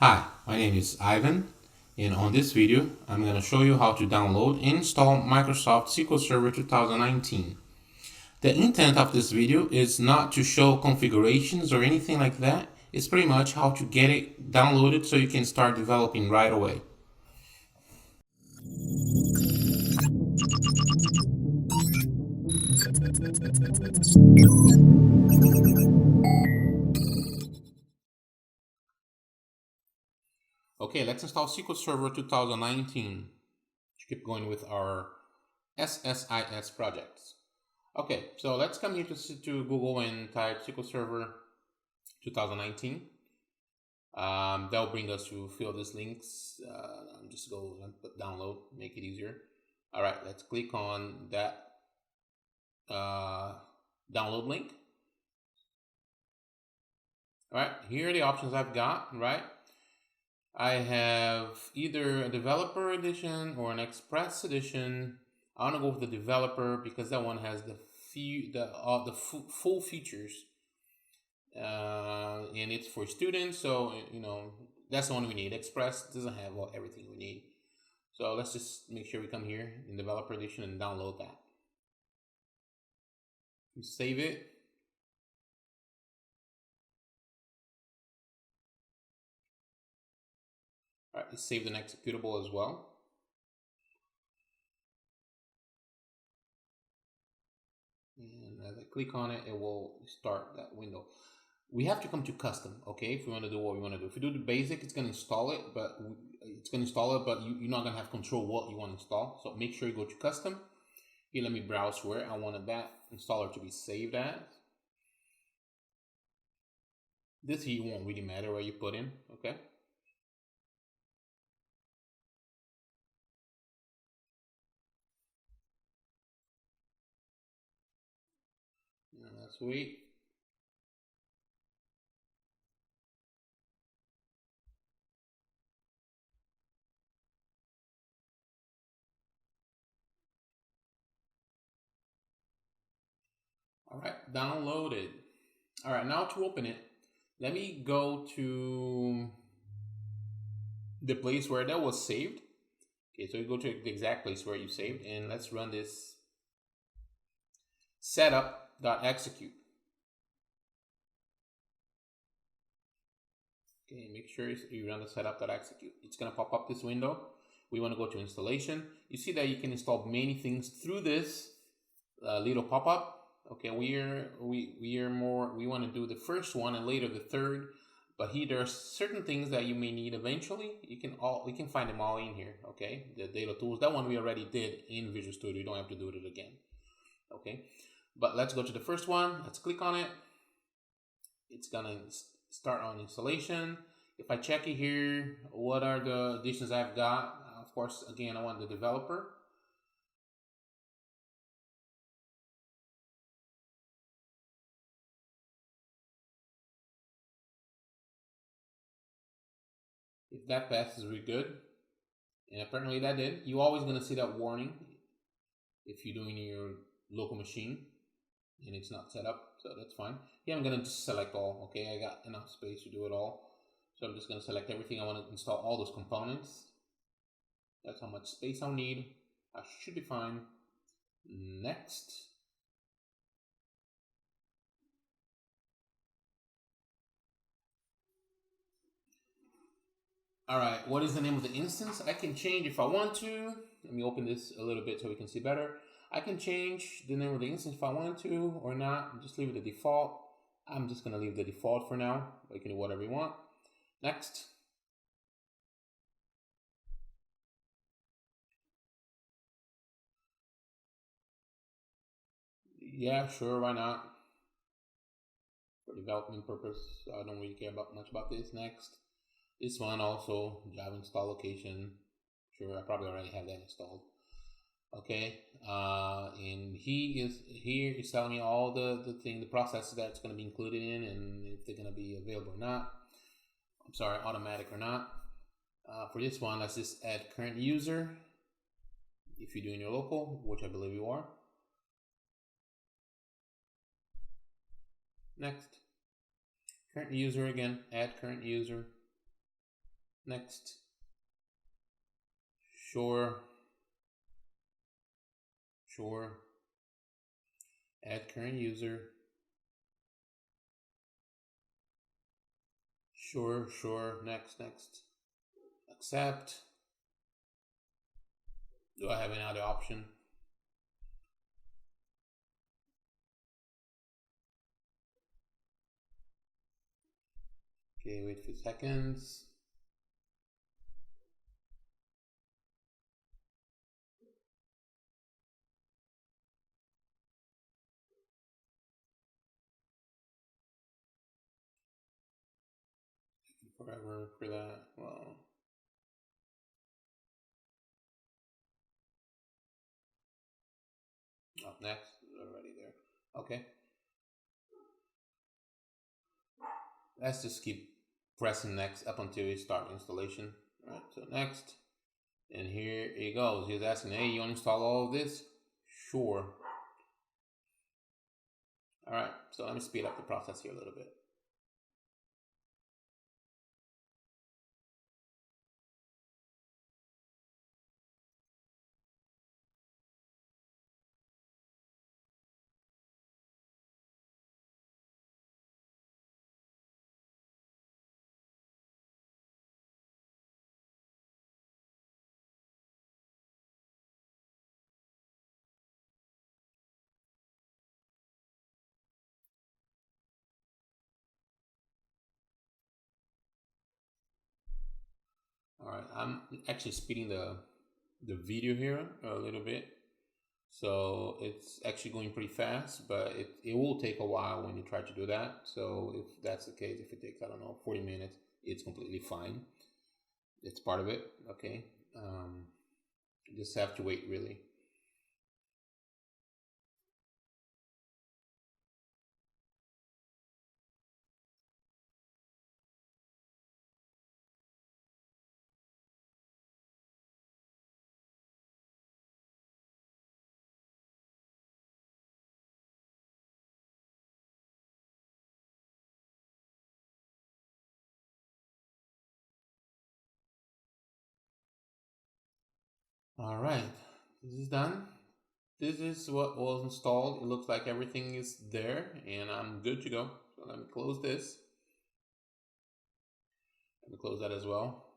Hi, my name is Ivan, and on this video, I'm going to show you how to download and install Microsoft SQL Server 2019. The intent of this video is not to show configurations or anything like that. It's pretty much how to get it downloaded so you can start developing right away. Okay, let's install SQL Server 2019 to keep going with our SSIS projects. Okay, so let's come here to Google and type SQL Server 2019. That'll bring us to fill these links. Just go and put download, make it easier. All right, let's click on that download link. All right, here are the options I've got, right? I have either a developer edition or an express edition. I want to go with the developer because that one has the full features, and it's for students. So that's the one we need. Express doesn't have everything we need. So let's just make sure we come here in developer edition and download that. We save it. All right, let's save an executable as well. And as I click on it, it will start that window. We have to come to custom, okay? If we want to do what we want to do. If we do the basic, it's going to install it, but you're not going to have control what you want to install. So make sure you go to custom. Here, let me browse where I wanted that installer to be saved as. This here won't really matter where you put in, okay? And let's wait. All right, downloaded. All right, now to open it, let me go to the place where that was saved. Okay, so you go to the exact place where you saved, and let's run this setup.execute. Okay, make sure you run the setup.execute. It's going to pop up this window. We want to go to installation. You see that you can install many things through this little pop-up. Okay, we want to do the first one and later the third. But here there are certain things that you may need eventually. We can find them all in here. Okay, the data tools. That one we already did in Visual Studio. You don't have to do it again. Okay, but let's go to the first one. Let's click on it. It's gonna start on installation. If I check it here, what are the additions I've got? Of course, again, I want the developer. If that passes, we're good. And apparently that did. You're always going to see that warning if you're doing your local machine and it's not set up, so that's fine. Here I'm going to just select all, okay? I got enough space to do it all. So I'm just going to select everything. I want to install all those components. That's how much space I'll need. I should be fine. Next. All right, what is the name of the instance? I can change if I want to. Let me open this a little bit so we can see better. I can change the name of the instance if I want to or not. Just leave it the default. I'm just going to leave the default for now. You can do whatever you want. Next. Yeah, sure, why not? For development purpose, I don't really care much about this. Next. This one also, Java install location. Sure, I probably already have that installed. Okay, and he is telling me all the processes that's going to be included in and if they're going to be available or not. I'm sorry, automatic or not. For this one, let's just add current user. If you're doing your local, which I believe you are. Next, current user again, add current user. Next. Sure. Add current user. Sure. Next. Accept. Do I have any other option? Okay, wait a few seconds. Forever for that. Well, up next is already there. Okay. Let's just keep pressing next up until we start installation. All right, so next. And here it goes. He's asking, hey, you want to install all of this? Sure. All right, so let me speed up the process here a little bit. All right, I'm actually speeding the video here a little bit. So it's actually going pretty fast, but it will take a while when you try to do that. So if that's the case, if it takes, I don't know, 40 minutes, it's completely fine. It's part of it, okay? You just have to wait, really. All right, this is done. This is what was installed. It looks like everything is there and I'm good to go. So let me close this. Let me close that as well.